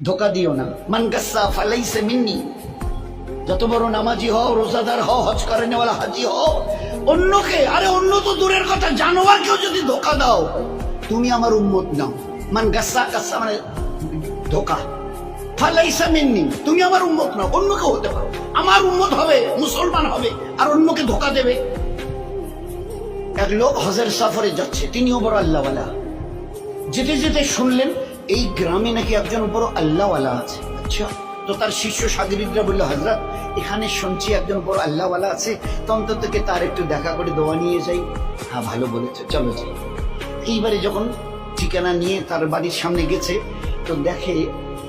ধোকা দিও না। মান গাসসা ফালাইসা মিন্নি, যত বড় নামাজি হও, রোজাদার হও, হজ করে নেওয়ালা হাজি হও, অন্যকে, আরে অন্য তো দূরের কথা, জানোয়ারকেও যদি ধোকা দাও, তুমি আমার উম্মত নাও। মান গাসসা, গাসসা মানে ধোকা, ফালাইসা মিন্নি, তুমি আমার উম্মত নাও। অন্যকে হতে পারো, আমার উম্মত হবে, মুসলমান হবে, আর অন্যকে ধোকা দেবে। এক লোক হজের সফরে যাচ্ছে, তিনিও বড় আল্লাহওয়ালা। যেতে যেতে শুনলেন এই গ্রামে নাকি একজন বড় আল্লাহওয়ালা আছে। আচ্ছা, তো তার শিষ্য সাগরিদরা বললো, হযরত এখানে শুনছি একজন বড় আল্লাহওয়ালা আছে, তো অন্তত তার একটু দেখা করে দোয়া নিয়ে যাই। হ্যাঁ, ভালো বলেছে, চলো যাই। এইবারে যখন ঠিকানা নিয়ে তার বাড়ির সামনে গেছে, তো দেখে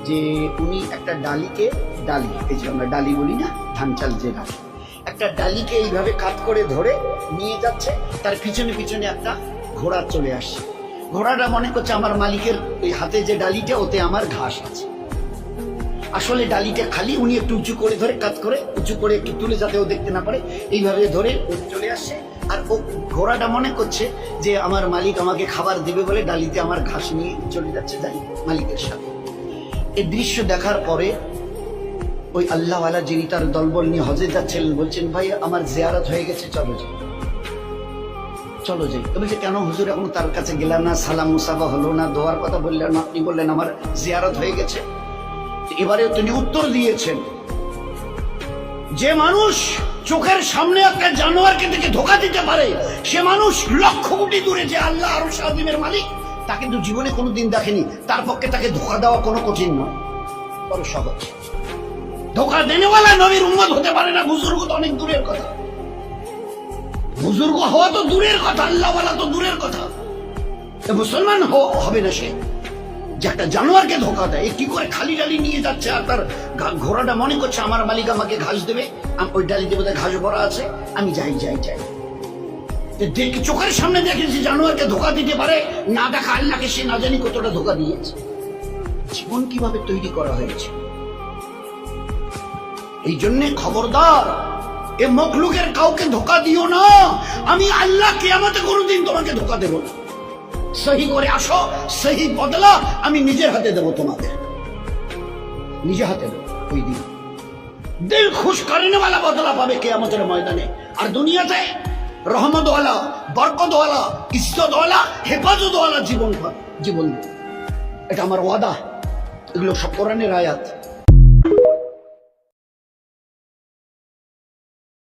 যে উনি একটা ডালিকে, ডালি, এই যে আমরা ডালি বলি না, ধান চাল যে ডালি, একটা ডালিকে এইভাবে কাত করে ধরে নিয়ে যাচ্ছে। তার পিছনে পিছনে একটা ঘোড়া চলে আসছে। ঘোড়াটা মনে করছে আমার মালিকের ওই হাতে যে ডালিটা, ওতে আমার ঘাস আছে। আসলে ডালিটা খালি, উনি একটু উঁচু করে ধরে, কাত করে উঁচু করে একটু তুলে, যাতে ও দেখতে না পারে, এইভাবে ধরে চলে আসছে। আর ও ঘোড়াটা মনে করছে যে আমার মালিক আমাকে খাবার দেবে বলে ডালিতে আমার ঘাস নিয়ে চলে যাচ্ছে, যাই মালিকের সাথে। এই দৃশ্য দেখার পরে ওই আল্লাহওয়ালা যিনি তার দলবল নিয়ে হজে যাচ্ছিলেন বলছেন, ভাই আমার জিয়ারত হয়ে গেছে, চলো যাই, চলো যাই। বলছে, কেন হুজুর, এখন তার কাছে গেলাম না, সালাম মুসাফা হলো না, দোয়ার কথা বললেন না, আপনি বললেন আমার জিয়ারত হয়ে গেছে। এবারে তিনি উত্তর দিয়েছেন, যে মানুষ চোখের সামনে একটা জানোয়ারকে দেখে ধোকা দিতে পারে, সে মানুষ লক্ষ কোটি দূরে যে আল্লাহ আরশ আযীমের মালিক, তা কিন্তু জীবনে কোনোদিন দেখেনি। তার পক্ষে তাকে ধোকা দেওয়া কোনো কঠিন নয়, বড় সহজ। ধোকা দেনেওয়ালা নবীর উম্মত হতে পারে না, বুজুর্গ তো অনেক দূরের কথা, বুজুর্গ হওয়া তো দূরের কথা, আল্লাহওয়ালা তো দূরের কথা। মুসলমান হবে না সে, যে একটা জানোয়ারকে ধোকা দেয়। কি করে খালি ডালি নিয়ে যাচ্ছে, আর তার ঘোড়াটা মনে করছে আমার মালিক আমাকে ঘাস দেবে, ওই ডালি দেবে, ঘাস ভরা আছে, আমি যাই যাই যাই। চোখের সামনে দেখেছি জানোয়ারকে ধোকা দিতে পারে, না দেখা আল্লাহকে সে না জানি কতটা ধোকা দিয়েছে। জীবন কিভাবে তৈরি করা হয়েছে। এই জন্যে খবরদার, এ মখলুকের কাউকে ধোকা দিও না। আমি আল্লাহ কিয়ামতে কোনোদিন তোমাকে ধোকা দেব না। সহি করে আসো, সহি বদলা আমি নিজের হাতে দেবো তোমাকে, নিজে হাতে দেবো। ওই দিন দিল খুশ করেনেওয়ালা বদলা পাবে কিয়ামতের ময়দানে। আর দুনিয়াতে রহমতওয়ালা, বরকতওয়ালা, ইজ্জতওয়ালা, হেফাজতওয়ালা জীবন, এটা আমার ওয়াদা। এগুলো সব কোরআনের আয়াত।